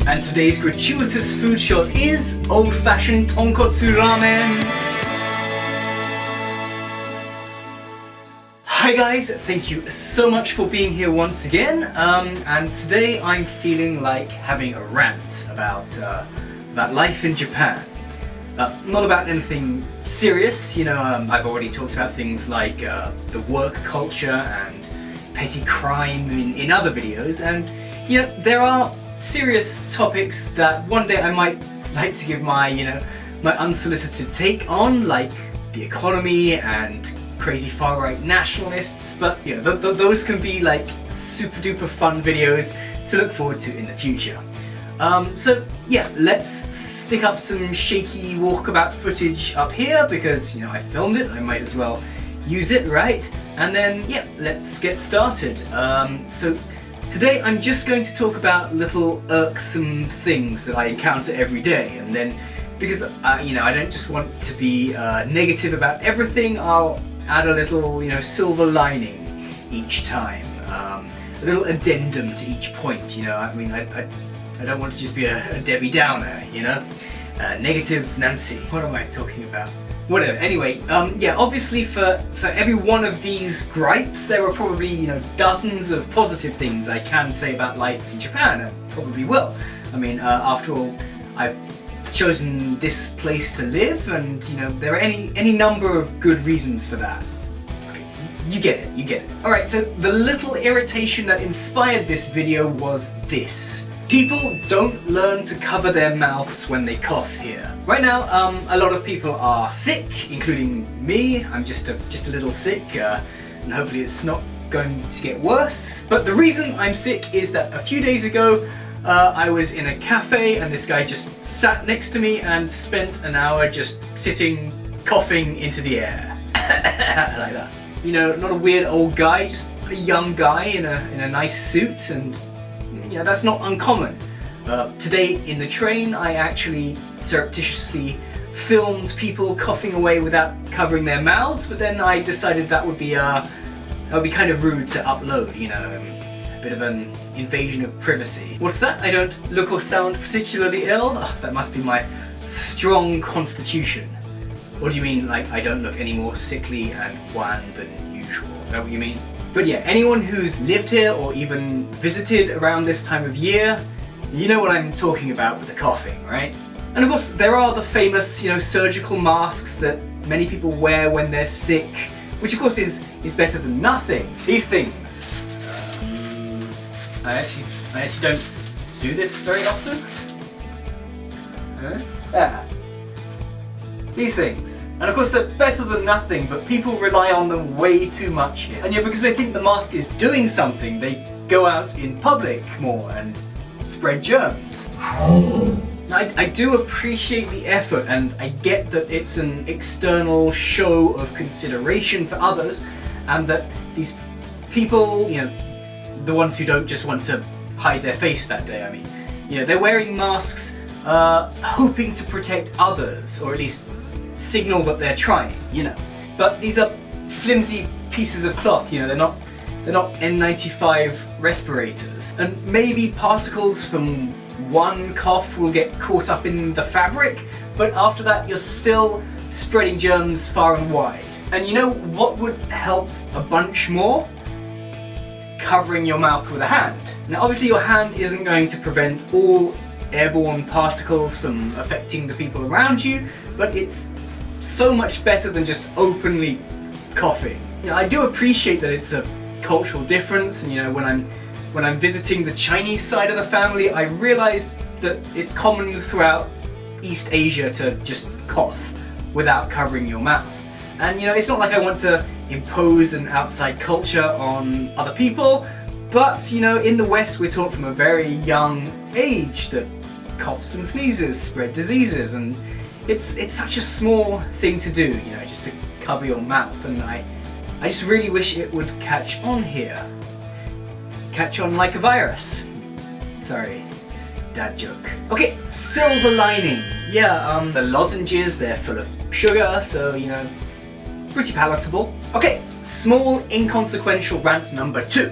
And today's gratuitous food shot is old-fashioned tonkotsu ramen. Hi guys, thank you so much for being here once again. And today I'm feeling like having a rant about life in Japan. Not about anything serious, I've already talked about things like the work culture and petty crime in other videos, and there are serious topics that one day I might like to give my my unsolicited take on, like the economy and crazy far-right nationalists, but those can be like super duper fun videos to look forward to in the future. So yeah, let's stick up some shaky walkabout footage up here because I filmed it, I might as well use it, right? And then yeah, let's get started. So today I'm just going to talk about little irksome things that I encounter every day, and then because I don't just want to be negative about everything, I'll add a little silver lining each time, a little addendum to each point. I don't want to just be a Debbie Downer, negative Nancy. What am I talking about? Whatever. Anyway, yeah, obviously for every one of these gripes, there are probably dozens of positive things I can say about life in Japan, and probably will. After all, I've chosen this place to live, and there are any number of good reasons for that. Okay, you get it. Alright, so the little irritation that inspired this video was this. People don't learn to cover their mouths when they cough here. Right now, a lot of people are sick, including me. I'm just a little sick, and hopefully it's not going to get worse. But the reason I'm sick is that a few days ago, I was in a cafe and this guy just sat next to me and spent an hour just sitting, coughing into the air. Like that. Not a weird old guy, just a young guy in a nice suit, and that's not uncommon. Today in the train, I actually surreptitiously filmed people coughing away without covering their mouths, but then I decided that would be kind of rude to upload, a bit of an invasion of privacy. What's that? I don't look or sound particularly ill? Oh, that must be my strong constitution. What do you mean, like I don't look any more sickly and wan than usual? Is that what you mean? But yeah, anyone who's lived here or even visited around this time of year, you know what I'm talking about with the coughing, right? And of course, there are the famous, surgical masks that many people wear when they're sick, which of course is better than nothing. These things. I actually don't do this very often. There. These things. And of course they're better than nothing, but people rely on them way too much here. And because they think the mask is doing something, they go out in public more and spread germs. Now, I do appreciate the effort, and I get that it's an external show of consideration for others, and that these people, the ones who don't just want to hide their face that day, they're wearing masks hoping to protect others, or at least signal that they're trying, But these are flimsy pieces of cloth, they're not N95 respirators. And maybe particles from one cough will get caught up in the fabric, but after that you're still spreading germs far and wide. And what would help a bunch more? Covering your mouth with a hand. Now obviously your hand isn't going to prevent all airborne particles from affecting the people around you, but it's so much better than just openly coughing. I do appreciate that it's a cultural difference, and when I'm visiting the Chinese side of the family, I realize that it's common throughout East Asia to just cough without covering your mouth. And it's not like I want to impose an outside culture on other people, but in the West we're taught from a very young age that coughs and sneezes spread diseases, and it's such a small thing to do, just to cover your mouth, and I just really wish it would catch on here. Catch on like a virus. Sorry, dad joke. Okay, silver lining. Yeah, the lozenges, they're full of sugar, so pretty palatable. Okay, small inconsequential rant number 2.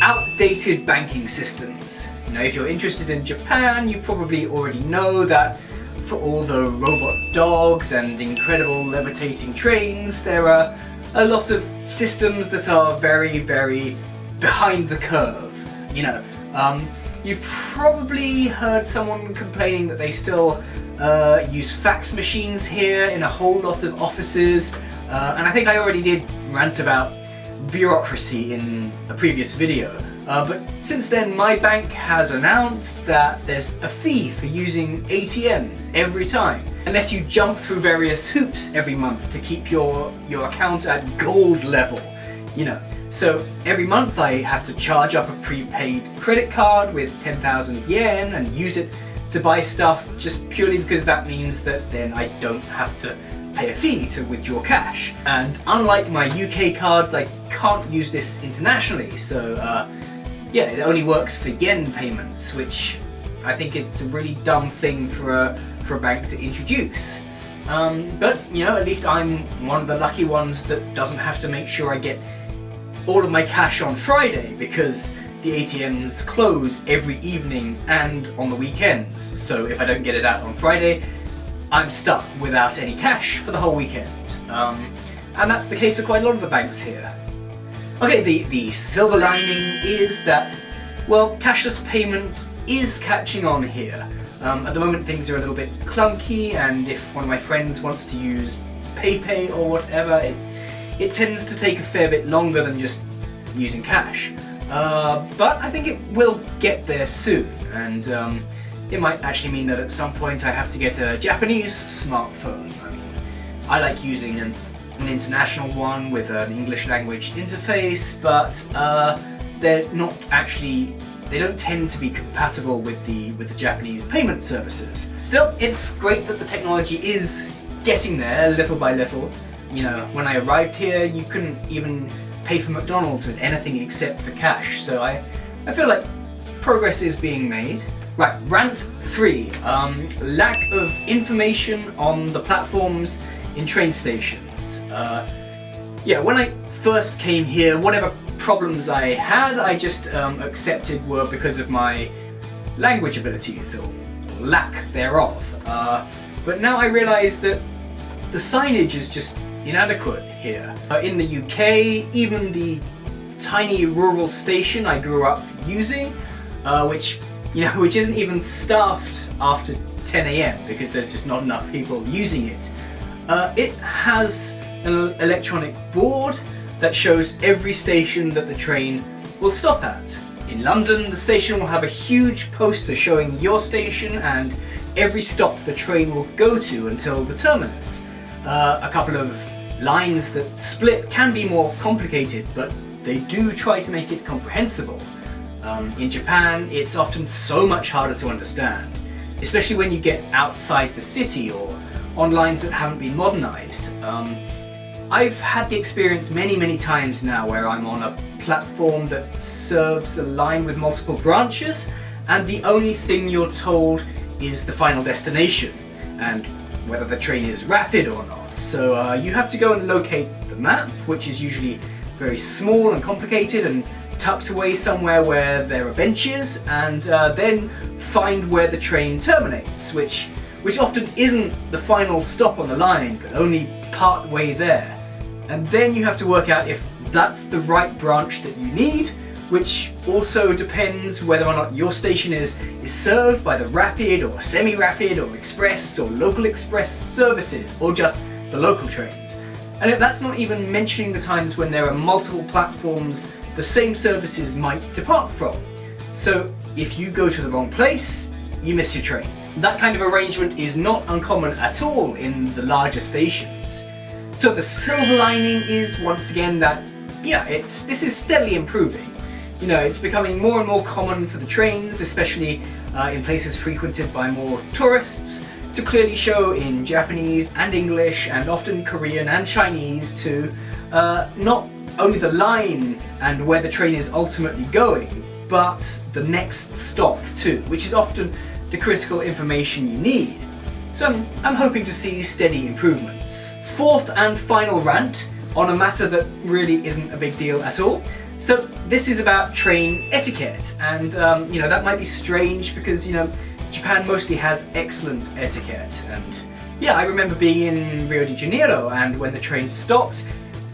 Outdated banking systems. Now, if you're interested in Japan, you probably already know that for all the robot dogs and incredible levitating trains, there are a lot of systems that are very, very behind the curve. You know, you've probably heard someone complaining that they still use fax machines here in a whole lot of offices, and I think I already did rant about bureaucracy in a previous video. But since then, my bank has announced that there's a fee for using ATMs every time, unless you jump through various hoops every month to keep your account at gold level, you know. So every month I have to charge up a prepaid credit card with 10,000 yen and use it to buy stuff, just purely because that means that then I don't have to pay a fee to withdraw cash. And unlike my UK cards, I can't use this internationally, so yeah, it only works for yen payments, which I think it's a really dumb thing for a bank to introduce. But you know, at least I'm one of the lucky ones that doesn't have to make sure I get all of my cash on Friday, because the ATMs close every evening and on the weekends. So if I don't get it out on Friday, I'm stuck without any cash for the whole weekend. And that's the case for quite a lot of the banks here. Okay, the silver lining is that, well, cashless payment is catching on here. At the moment things are a little bit clunky, and if one of my friends wants to use PayPay or whatever, it tends to take a fair bit longer than just using cash. But I think it will get there soon, and it might actually mean that at some point I have to get a Japanese smartphone. I mean, I like using an international one with an English language interface, but they're not actually, they don't tend to be compatible with the Japanese payment services. Still, it's great that the technology is getting there little by little. You know, when I arrived here, you couldn't even pay for McDonald's with anything except for cash, so I feel like progress is being made. Right, rant 3, lack of information on the platforms in train stations. Yeah, when I first came here, whatever problems I had, I just accepted were because of my language abilities, or lack thereof. But now I realise that the signage is just inadequate here. In the UK, even the tiny rural station I grew up using, which isn't even staffed after 10 AM because there's just not enough people using it. It has an electronic board that shows every station that the train will stop at. In London, the station will have a huge poster showing your station and every stop the train will go to until the terminus. A couple of lines that split can be more complicated, but they do try to make it comprehensible. In Japan, it's often so much harder to understand, especially when you get outside the city or on lines that haven't been modernized. I've had the experience many times now where I'm on a platform that serves a line with multiple branches, and the only thing you're told is the final destination and whether the train is rapid or not. So you have to go and locate the map, which is usually very small and complicated and tucked away somewhere where there are benches, and then find where the train terminates, which often isn't the final stop on the line, but only part way there. And then you have to work out if that's the right branch that you need, which also depends whether or not your station is served by the rapid or semi-rapid or express or local express services, or just the local trains. And that's not even mentioning the times when there are multiple platforms the same services might depart from. So if you go to the wrong place, you miss your train. That kind of arrangement is not uncommon at all in the larger stations. So the silver lining is, once again, that this is steadily improving. You know, it's becoming more and more common for the trains, especially in places frequented by more tourists, to clearly show in Japanese and English and often Korean and Chinese to not only the line and where the train is ultimately going, but the next stop too, which is often the critical information you need. So I'm hoping to see steady improvements. Fourth and final rant on a matter that really isn't a big deal at all. So this is about train etiquette, and you know, that might be strange because, you know, Japan mostly has excellent etiquette. And yeah, I remember being in Rio de Janeiro, and when the train stopped,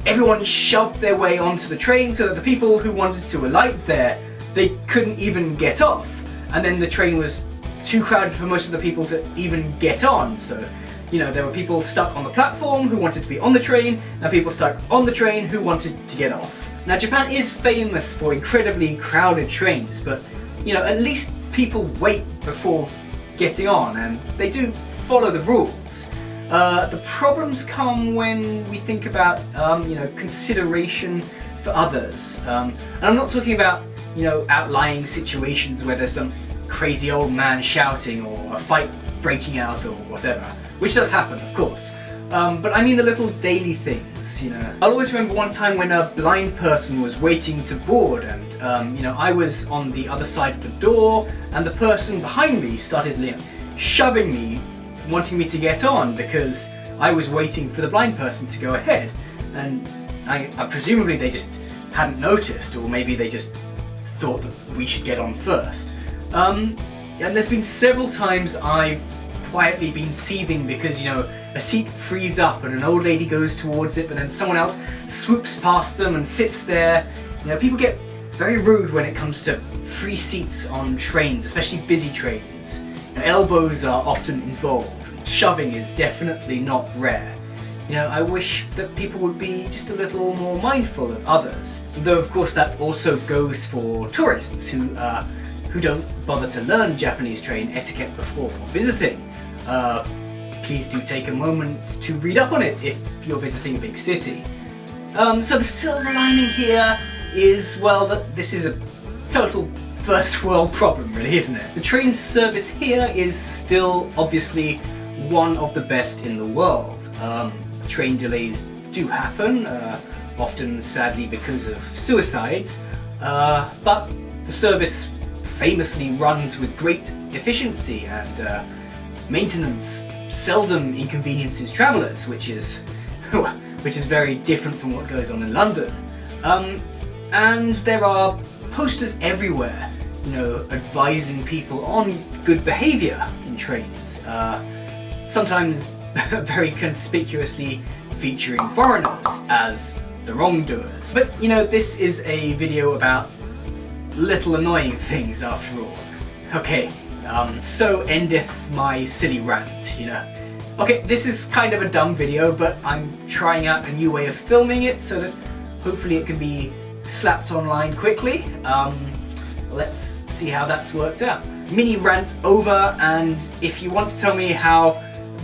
everyone shoved their way onto the train so that the people who wanted to alight there, they couldn't even get off. And then the train was too crowded for most of the people to even get on. So, you know, there were people stuck on the platform who wanted to be on the train, and people stuck on the train who wanted to get off. Now, Japan is famous for incredibly crowded trains, but, you know, at least people wait before getting on, and they do follow the rules. The problems come when we think about, you know, consideration for others. And I'm not talking about, you know, outlying situations where there's some crazy old man shouting or a fight breaking out or whatever, which does happen, of course. But I mean the little daily things, you know. I'll always remember one time when a blind person was waiting to board, and you know, I was on the other side of the door, and the person behind me started, you know, shoving me, wanting me to get on because I was waiting for the blind person to go ahead. And I presumably they just hadn't noticed, or maybe they just thought that we should get on first. And there's been several times I've quietly been seething because, you know, a seat frees up and an old lady goes towards it, but then someone else swoops past them and sits there. You know, people get very rude when it comes to free seats on trains, especially busy trains. You know, elbows are often involved. Shoving is definitely not rare. You know, I wish that people would be just a little more mindful of others. Though, of course, that also goes for tourists who don't bother to learn Japanese train etiquette before visiting. Please do take a moment to read up on it if you're visiting a big city. So the silver lining here is, well, that this is a total first world problem, really, isn't it? The train service here is still obviously one of the best in the world. Train delays do happen, often sadly because of suicides, but the service famously runs with great efficiency, and maintenance seldom inconveniences travellers, which is very different from what goes on in London. And there are posters everywhere, you know, advising people on good behaviour in trains. Sometimes very conspicuously featuring foreigners as the wrongdoers. But, you know, this is a video about little annoying things after all. Okay, so endeth my silly rant, you know. Okay, this is kind of a dumb video, but I'm trying out a new way of filming it so that hopefully it can be slapped online quickly. Let's see how that's worked out. Mini rant over, and if you want to tell me how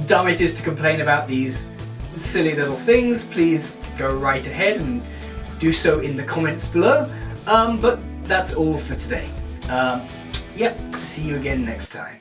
dumb it is to complain about these silly little things, please go right ahead and do so in the comments below. But that's all for today. Yep, see you again next time.